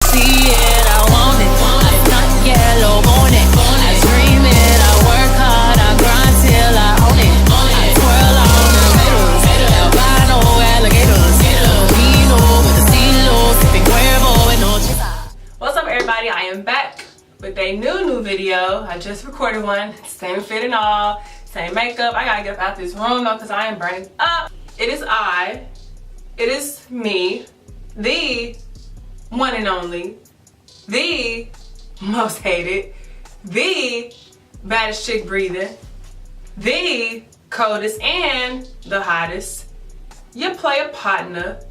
see it, I want it. I stunt yellow on it. I dream it, I work hard, I grind till I own it. I twirl on the tomatoes, albino alligators. Vino with the stilo, sipping Cuervo and no chisa. What's up, everybody? I am back with a new video. I just recorded one, same fit and all, same makeup. I gotta get up out this room though because I am burning up. It is me, the one and only, the most hated, the baddest chick breathing, the coldest and the hottest, your player partner,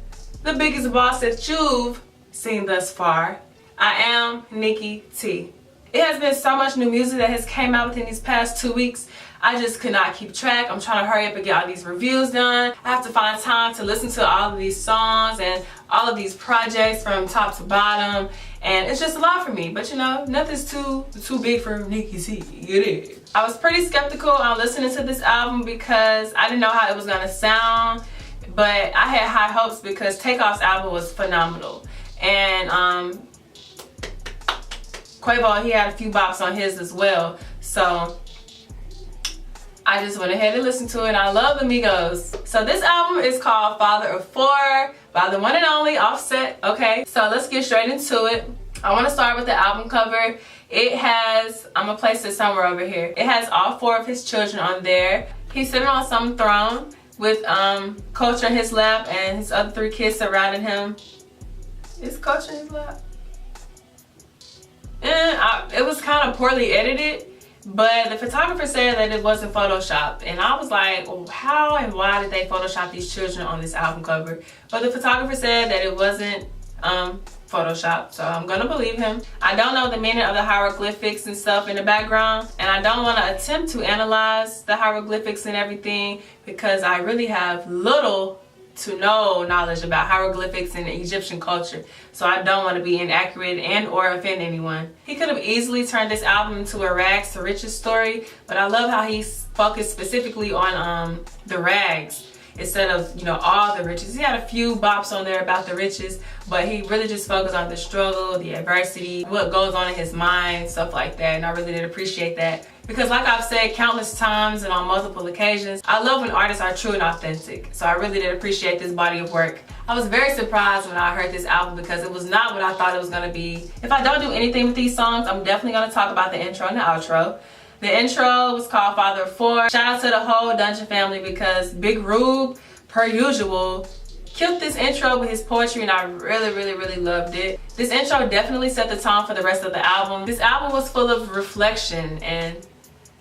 the biggest boss that you've seen thus far. I am Niqqi T. It has been so much new music that has came out within these past 2 weeks. I just could not keep track. I'm trying to hurry up and get all these reviews done. I have to find time to listen to all of these songs and all of these projects from top to bottom. And it's just a lot for me. But you know, nothing's too big for Niqqi T. Get it? I was pretty skeptical on listening to this album because I didn't know how it was gonna sound. But I had high hopes because Takeoff's album was phenomenal. And Quavo, he had a few bops on his as well. So I just went ahead and listened to it. I love the Migos. So this album is called Father of Four by the one and only Offset. Okay, so let's get straight into it. I want to start with the album cover. It has, I'm gonna place it somewhere over here. It has all 4 of his children on there. He's sitting on some throne with Culture in his lap and his other 3 kids surrounding him. Is Culture in his lap? It was kind of poorly edited, but the photographer said that it wasn't photoshopped, and I was like, well, how and why did they photoshop these children on this album cover? But the photographer said that it wasn't photoshopped, so I'm gonna believe him. I don't know the meaning of the hieroglyphics and stuff in the background, and I don't want to attempt to analyze the hieroglyphics and everything because I really have little to no knowledge about hieroglyphics and Egyptian culture, so I don't want to be inaccurate and or offend anyone. He could have easily turned this album into a rags to riches story, but I love how he's focused specifically on the rags instead of, you know, all the riches. He had a few bops on there about the riches, but he really just focused on the struggle, the adversity, what goes on in his mind, stuff like that, and I really did appreciate that. Because like I've said countless times and on multiple occasions, I love when artists are true and authentic. So I really did appreciate this body of work. I was very surprised when I heard this album because it was not what I thought it was gonna be. If I don't do anything with these songs, I'm definitely gonna talk about the intro and the outro. The intro was called Father of Four. Shout out to the whole Dungeon family because Big Rube, per usual, killed this intro with his poetry and I really loved it. This intro definitely set the tone for the rest of the album. This album was full of reflection and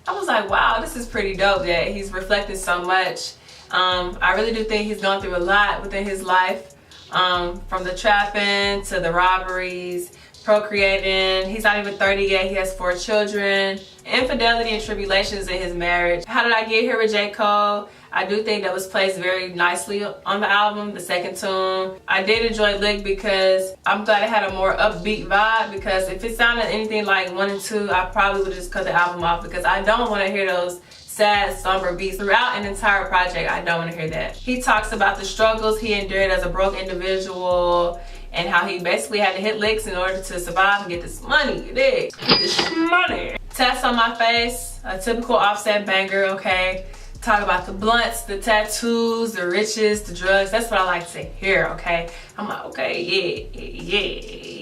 I was like, wow, this is pretty dope that he's reflecting so much. I really do think he's gone through a lot within his life, from the trapping to the robberies, procreating. He's not even 30 yet. He has 4 children. Infidelity and tribulations in his marriage. How Did I Get Here with J. Cole? I do think that was placed very nicely on the album, the second tune. I did enjoy Lick because I'm glad it had a more upbeat vibe, because if it sounded anything like 1 and 2, I probably would just cut the album off because I don't want to hear those sad, somber beats throughout an entire project. I don't want to hear that. He talks about the struggles he endured as a broke individual and how he basically had to hit licks in order to survive and get this money. You dig? Get this money. Tats on My Face, a typical Offset banger, okay? Talk about the blunts, the tattoos, the riches, the drugs. That's what I like to hear, okay? I'm like, okay,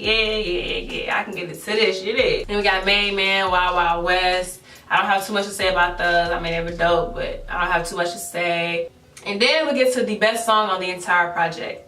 yeah, I can get into this, you dig? Then we got Made Man, Wild Wild West. I don't have too much to say about those. I mean, they were dope, but I don't have too much to say. And then we get to the best song on the entire project,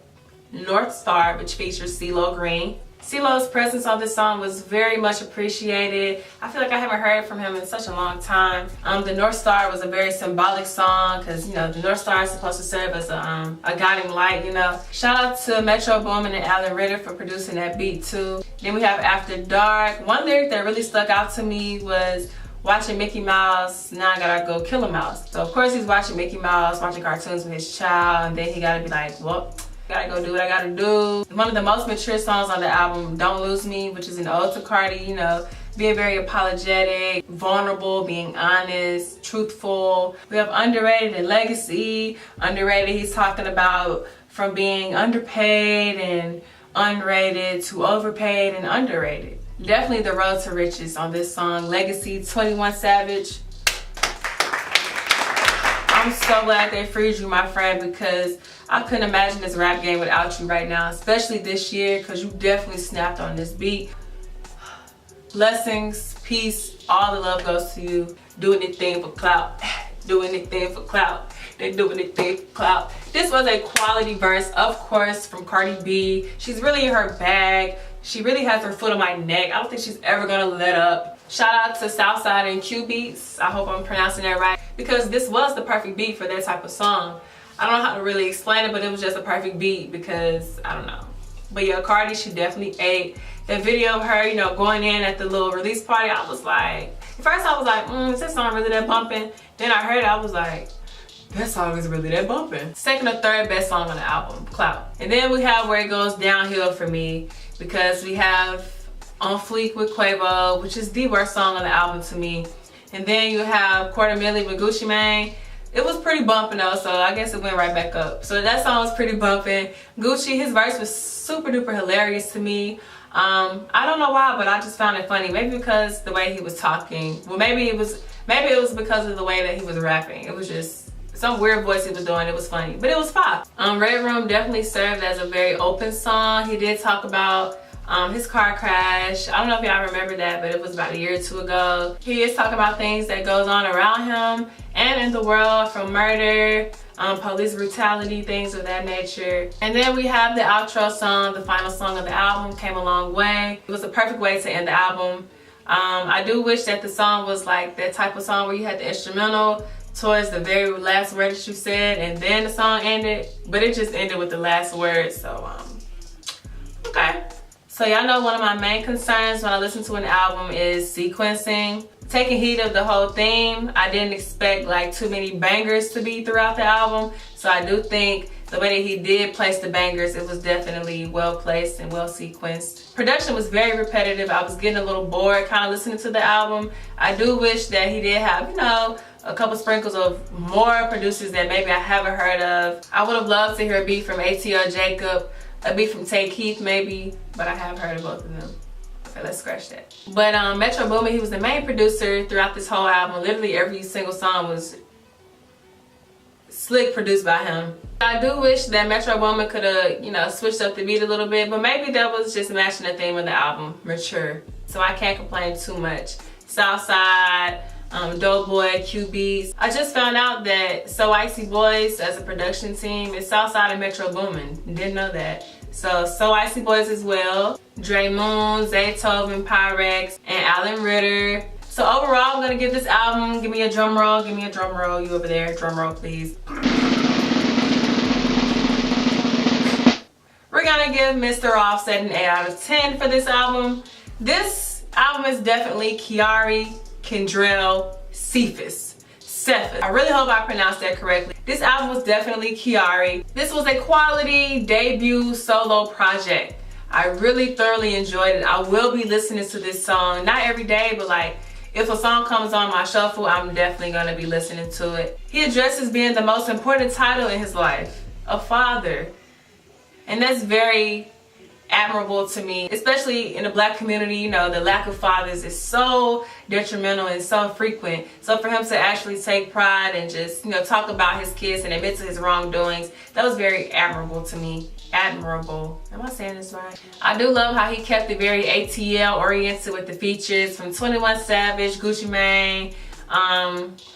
North Star, which features CeeLo Green. CeeLo's presence on this song was very much appreciated. I feel like I haven't heard from him in such a long time. The North Star was a very symbolic song because, you know, the North Star is supposed to serve as a guiding light, you know. Shout out to Metro Boomin and Alan Ritter for producing that beat too. Then we have After Dark. One lyric that really stuck out to me was, watching Mickey Mouse, now I gotta go kill a mouse. So of course he's watching Mickey Mouse, watching cartoons with his child, and then he gotta be like, well, gotta go do what I gotta do. One of the most mature songs on the album, Don't Lose Me, which is an ode to Cardi, you know, being very apologetic, vulnerable, being honest, truthful. We have Underrated and Legacy. Underrated, he's talking about from being underpaid and unrated to overpaid and underrated. Definitely the road to riches on this song. Legacy, 21 Savage. I'm so glad they freed you, my friend, because I couldn't imagine this rap game without you right now, especially this year, because you definitely snapped on this beat. Blessings, peace, all the love goes to you. Do anything for clout. Do anything for clout. They do anything for clout. This was a quality verse, of course, from Cardi B. She's really in her bag. She really has her foot on my neck. I don't think she's ever gonna let up. Shout out to Southside and Q Beats. I hope I'm pronouncing that right, because this was the perfect beat for that type of song. I don't know how to really explain it, but it was just a perfect beat because I don't know. But yeah, Cardi, she definitely ate. The video of her, you know, going in at the little release party, I was like, at first I was like, is this song really that bumping? Then I heard it, I was like, that song is really that bumping. Second or third best song on the album, Clout. And then we have Where It Goes Downhill for me, because we have On Fleek with Quavo, which is the worst song on the album to me. And then you have Quarter Milli with Gucci Mane. It was pretty bumping though, so I guess it went right back up. So that song was pretty bumping. Gucci, his verse was super duper hilarious to me. I don't know why, but I just found it funny. Maybe because the way he was talking. Well, maybe it was because of the way that he was rapping. It was just some weird voice he was doing. It was funny, but it was pop. Red Room definitely served as a very open song. He did talk about his car crash. I don't know if y'all remember that, but it was about a year or two ago. He is talking about things that goes on around him and in the world, from murder, police brutality, things of that nature. And then we have the outro song, the final song of the album, Came a Long Way. It was a perfect way to end the album. I do wish that the song was like that type of song where you had the instrumental towards the very last word that you said and then the song ended, but it just ended with the last word. So okay. So y'all know one of my main concerns when I listen to an album is sequencing. Taking heed of the whole theme, I didn't expect like too many bangers to be throughout the album. So I do think the way that he did place the bangers, it was definitely well placed and well sequenced. Production was very repetitive. I was getting a little bored kind of listening to the album. I do wish that he did have, you know, a couple sprinkles of more producers that maybe I haven't heard of. I would have loved to hear a beat from ATL Jacob, a beat from Take Keith maybe, but I have heard of both of them. Okay, let's scratch that. But Metro Boomin, he was the main producer throughout this whole album. Literally every single song was slick produced by him. I do wish that Metro Boomin could have, you know, switched up the beat a little bit, but maybe that was just matching the theme of the album, mature. So I can't complain too much. Southside, Dope Boy, Q Beats. I just found out that So Icy Boys as a production team is Southside and Metro Boomin. Didn't know that. So Icy Boys as well. Dre Moon, Zaytoven, Pyrex, and Alan Ritter. So overall, I'm gonna give this album, give me a drum roll, you over there, drum roll please. We're gonna give Mr. Offset an 8 out of 10 for this album. This album is definitely Kiari, Kendrell, Cephas. I really hope I pronounced that correctly. This album was definitely Kiari. This was a quality debut solo project. I really thoroughly enjoyed it. I will be listening to this song, not every day, but like if a song comes on my shuffle, I'm definitely gonna be listening to it. He addresses being the most important title in his life, a father. And that's very admirable to me, especially in the Black community. You know, the lack of fathers is so detrimental and so frequent. So for him to actually take pride and just, you know, talk about his kids and admit to his wrongdoings, that was very admirable to me. Admirable. Am I saying this right? I do love how he kept it very ATL oriented with the features from 21 Savage, Gucci Mane,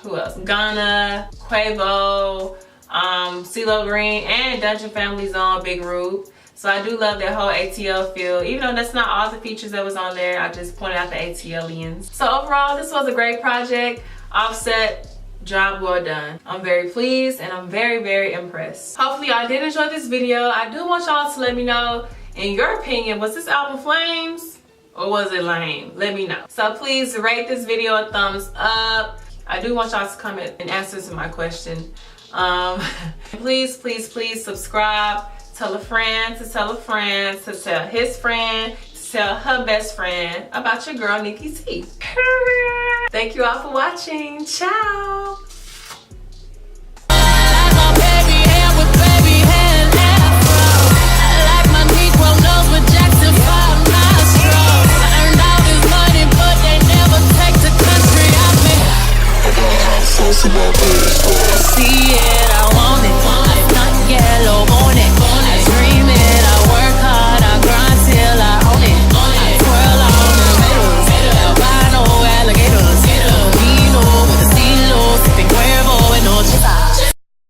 who else? Ghana, Quavo, CeeLo Green, and Dungeon Family's own Big Rube. So I do love that whole ATL feel. Even though that's not all the features that was on there, I just pointed out the ATLians. So overall, this was a great project. Offset, job well done. I'm very pleased and I'm very, very impressed. Hopefully y'all did enjoy this video. I do want y'all to let me know, in your opinion, was this album flames or was it lame? Let me know. So please rate this video a thumbs up. I do want y'all to comment and answer to my question. Please, please, please subscribe. Tell a friend to tell a friend to tell his friend to tell her best friend about your girl Niqqi T. Thank you all for watching. Ciao. Like my baby hair with baby hair and afro. I like my Negro nose I see it, I want it. I stunt yellow on it.